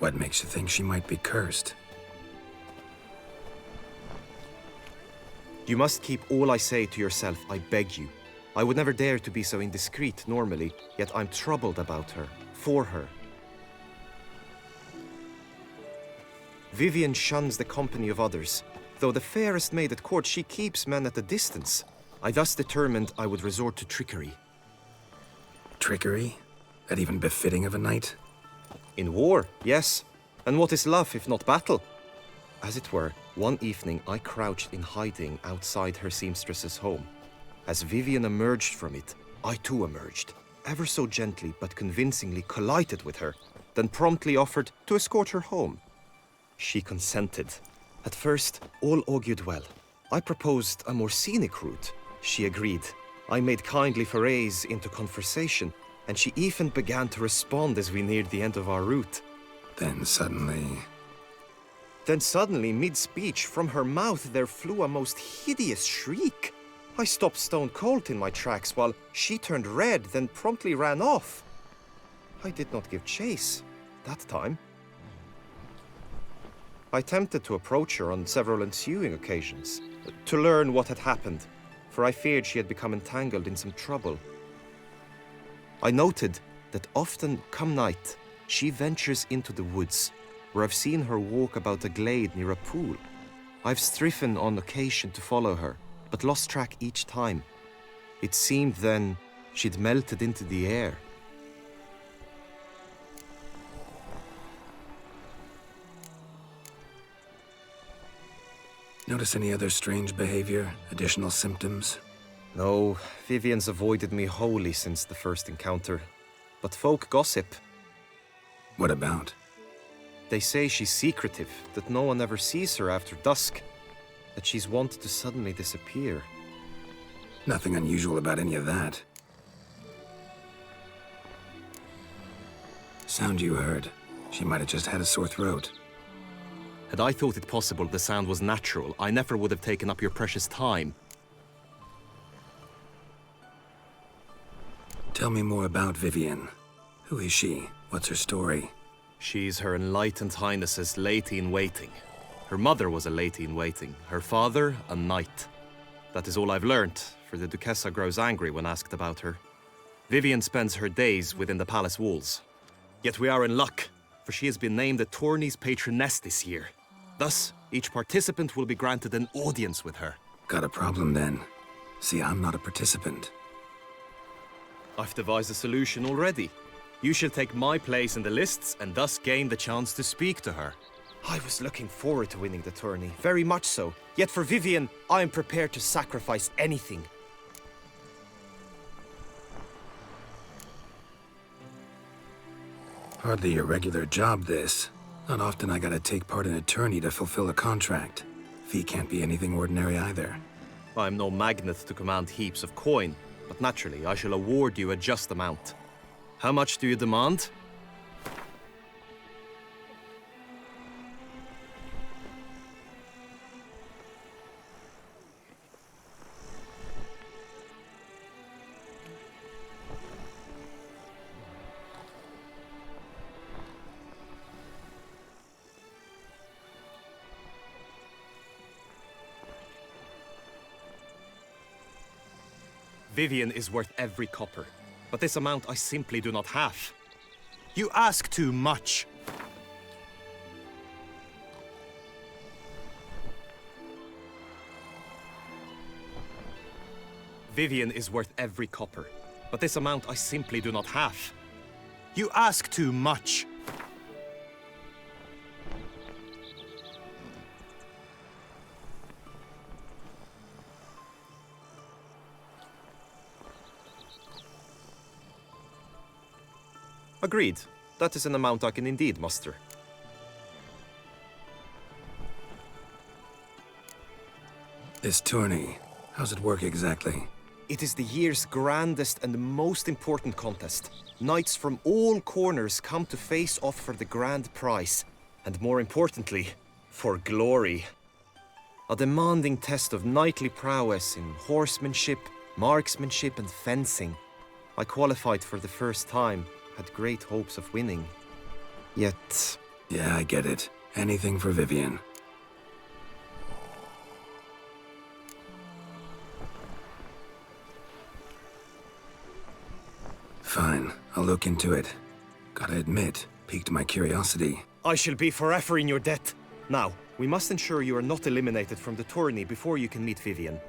What makes you think she might be cursed? You must keep all I say to yourself, I beg you. I would never dare to be so indiscreet normally, yet I'm troubled about her, for her. Vivienne shuns the company of others. Though the fairest maid at court, she keeps men at a distance. I thus determined I would resort to trickery. Trickery? That even befitting of a knight? In war, yes. And what is love if not battle? As it were, one evening I crouched in hiding outside her seamstress's home. As Vivienne emerged from it, I too emerged, ever so gently but convincingly collided with her, then promptly offered to escort her home. She consented. At first, all augured well. I proposed a more scenic route. She agreed. I made kindly forays into conversation, and she even began to respond as we neared the end of our route. Then suddenly... Then suddenly, mid-speech, from her mouth there flew a most hideous shriek. I stopped stone cold in my tracks while she turned red, then promptly ran off. I did not give chase that time. I attempted to approach her on several ensuing occasions, to learn what had happened, for I feared she had become entangled in some trouble. I noted that often, come night, she ventures into the woods, where I've seen her walk about a glade near a pool. I've striven on occasion to follow her, but lost track each time. It seemed then she'd melted into the air. Notice any other strange behavior? Additional symptoms? No, Vivian's avoided me wholly since the first encounter. But folk gossip. What about? They say she's secretive, that no one ever sees her after dusk, that she's wont to suddenly disappear. Nothing unusual about any of that. Sound you heard. She might have just had a sore throat. Had I thought it possible the sound was natural, I never would have taken up your precious time. Tell me more about Vivian. Who is she? What's her story? She's Her Enlightened Highness's lady-in-waiting. Her mother was a lady-in-waiting, her father a knight. That is all I've learnt, for the Duchessa grows angry when asked about her. Vivian spends her days within the palace walls. Yet we are in luck, for she has been named the tourney's patroness this year. Thus, each participant will be granted an audience with her. Got a problem then. See, I'm not a participant. I've devised a solution already. You shall take my place in the lists and thus gain the chance to speak to her. I was looking forward to winning the tourney, very much so. Yet for Vivian, I am prepared to sacrifice anything. Hardly a regular job, this. Not often I gotta take part in a tourney to fulfill a contract. Fee can't be anything ordinary either. I'm no magnet to command heaps of coin, but naturally I shall award you a just amount. How much do you demand? Vivian is worth every copper, but this amount I simply do not have. You ask too much. Vivian is worth every copper, but this amount I simply do not have. You ask too much. Agreed. That is an amount I can indeed muster. This tourney, how's it work exactly? It is the year's grandest and most important contest. Knights from all corners come to face off for the grand prize. And more importantly, for glory. A demanding test of knightly prowess in horsemanship, marksmanship and fencing. I qualified for the first time. Had great hopes of winning. Yet... Yeah, I get it. Anything for Vivian. Fine, I'll look into it. Gotta admit, piqued my curiosity. I shall be forever in your debt. Now, we must ensure you are not eliminated from the tourney before you can meet Vivian.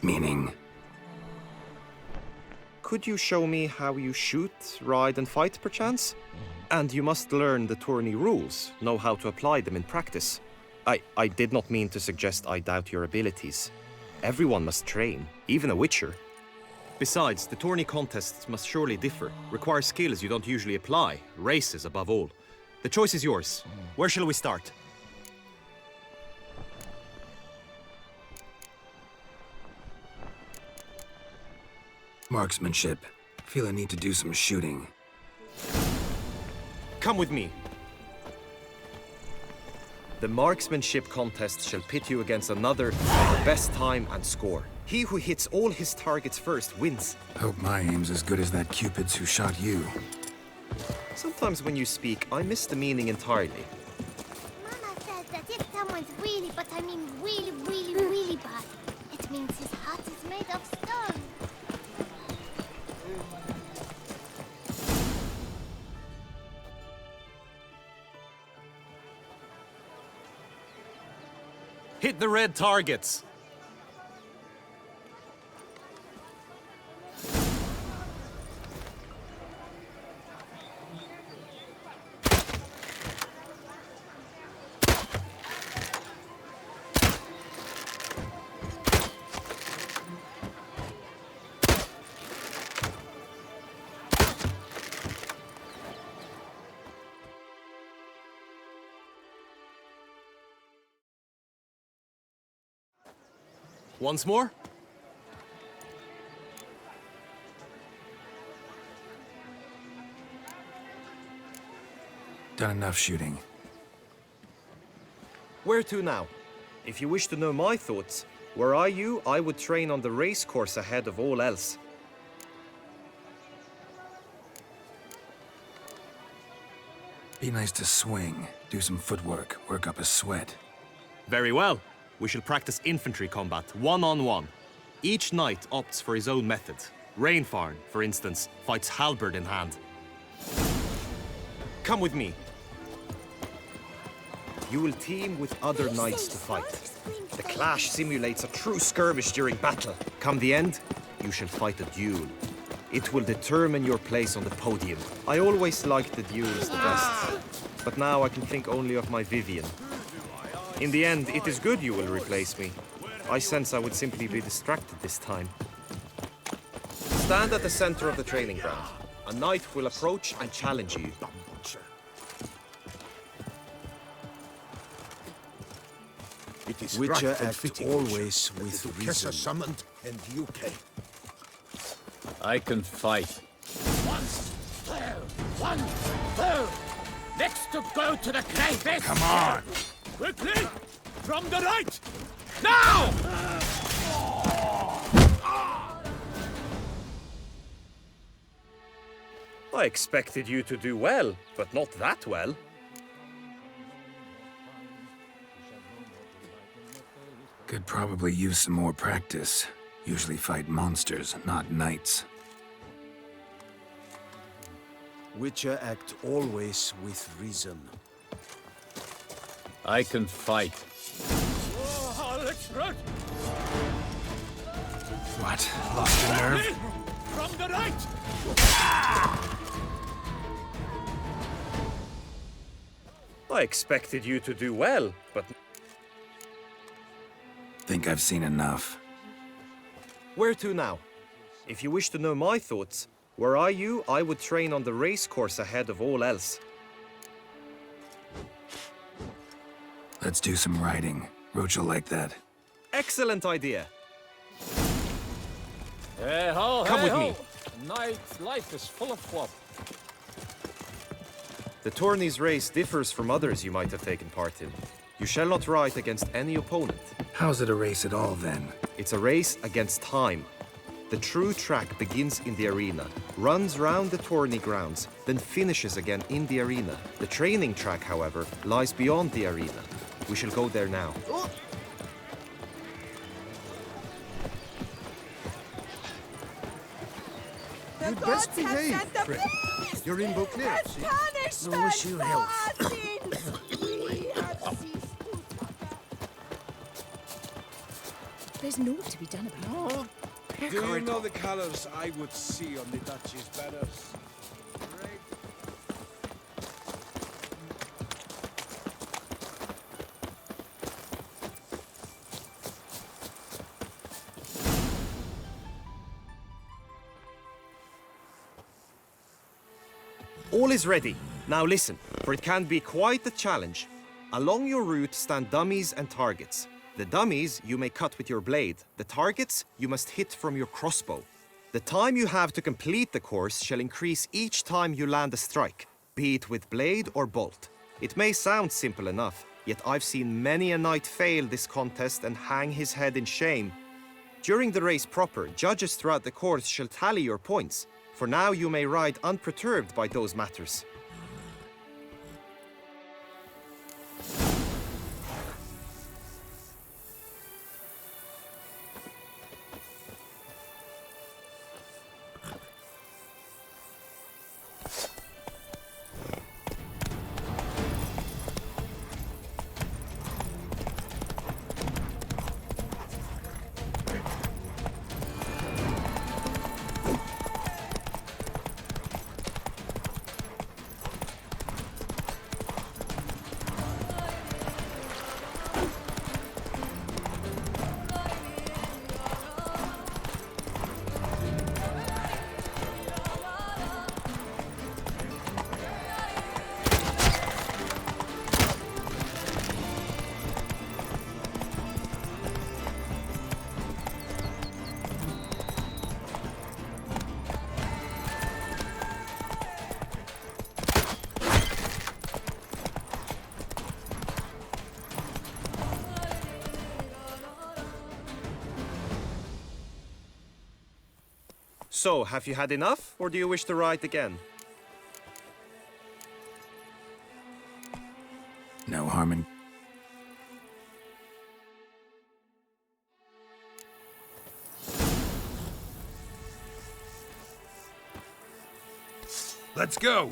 Meaning? Could you show me how you shoot, ride and fight, perchance? And you must learn the tourney rules, know how to apply them in practice. I did not mean to suggest I doubt your abilities. Everyone must train, even a witcher. Besides, the tourney contests must surely differ, require skills you don't usually apply, races above all. The choice is yours. Where shall we start? Marksmanship. Feel I need to do some shooting. Come with me. The marksmanship contest shall pit you against another for the best time and score. He who hits all his targets first wins. Hope my aim's as good as that Cupid's who shot you. Sometimes when you speak, I miss the meaning entirely. Mama says that if someone's really, but I mean really, really, really bad, it means his heart is made of stone. Hit the red targets! Once more? Done enough shooting. Where to now? If you wish to know my thoughts, were I you, I would train on the race course ahead of all else. Be nice to swing, do some footwork, work up a sweat. Very well. We shall practice infantry combat, one-on-one. Each knight opts for his own method. Rainfarn, for instance, fights halberd in hand. Come with me. You will team with other knights to fight. The clash simulates a true skirmish during battle. Come the end, you shall fight a duel. It will determine your place on the podium. I always liked the duels the best, but now I can think only of my Vivian. In the end, it is good you will replace me. I sense I would simply be distracted this time. Stand at the center of the training ground. A knight will approach and challenge you. It is Witcher right and act fitting, always that with the Duchess reason. summoned, and you came. I can fight. One, two. Next to go to the Crayfish. Come on! Quickly! From the right! Now! I expected you to do well, but not that well. Could probably use some more practice. Usually fight monsters, not knights. Witcher act always with reason. I can fight. Oh, let's run! What? Lost your nerve? From the right! I expected you to do well, but... Think I've seen enough. Where to now? If you wish to know my thoughts, were I you, I would train on the race course ahead of all else. Let's do some riding. Roach will like that. Excellent idea. Come with me. Knight's life is full of flop. The tourney's race differs from others you might have taken part in. You shall not ride against any opponent. How's it a race at all, then? It's a race against time. The true track begins in the arena, runs round the tourney grounds, then finishes again in the arena. The training track, however, lies beyond the arena. We shall go there now. You best behave, Fred. You're in Beauclair, see? I wish you health. There's naught to be done about it. Do you know the colors I would see on the Duchy's banners? All is ready. Now listen, for it can be quite a challenge. Along your route stand dummies and targets. The dummies you may cut with your blade. The targets you must hit from your crossbow. The time you have to complete the course shall increase each time you land a strike, be it with blade or bolt. It may sound simple enough, Yet I've seen many a knight fail this contest and hang his head in shame. During the race proper, judges throughout the course shall tally your points. For now you may ride unperturbed by those matters. So, have you had enough, or do you wish to ride again? No harm in... Let's go!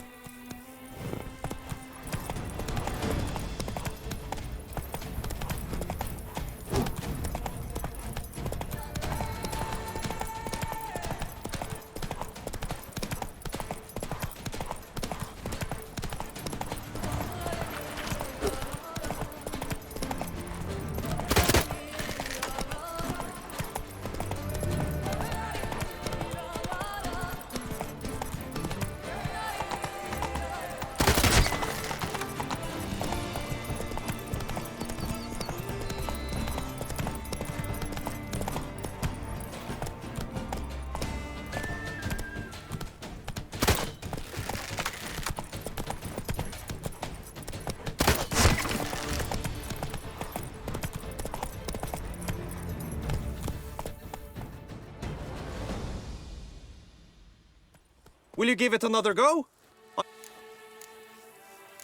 Will you give it another go?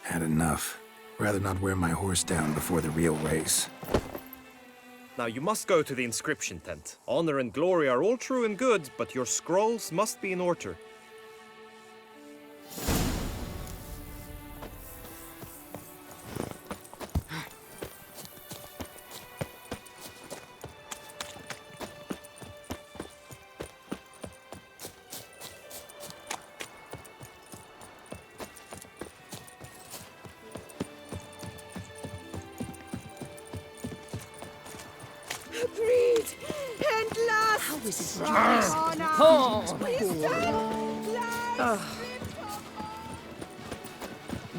Had enough. Rather not wear my horse down before the real race. Now you must go to the inscription tent. Honor and glory are all true and good, but your scrolls must be in order. Agreed! And last! How is it from yours? honor! Oh. We stand lies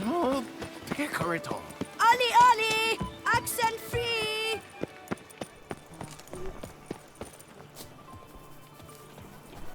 No, take it all.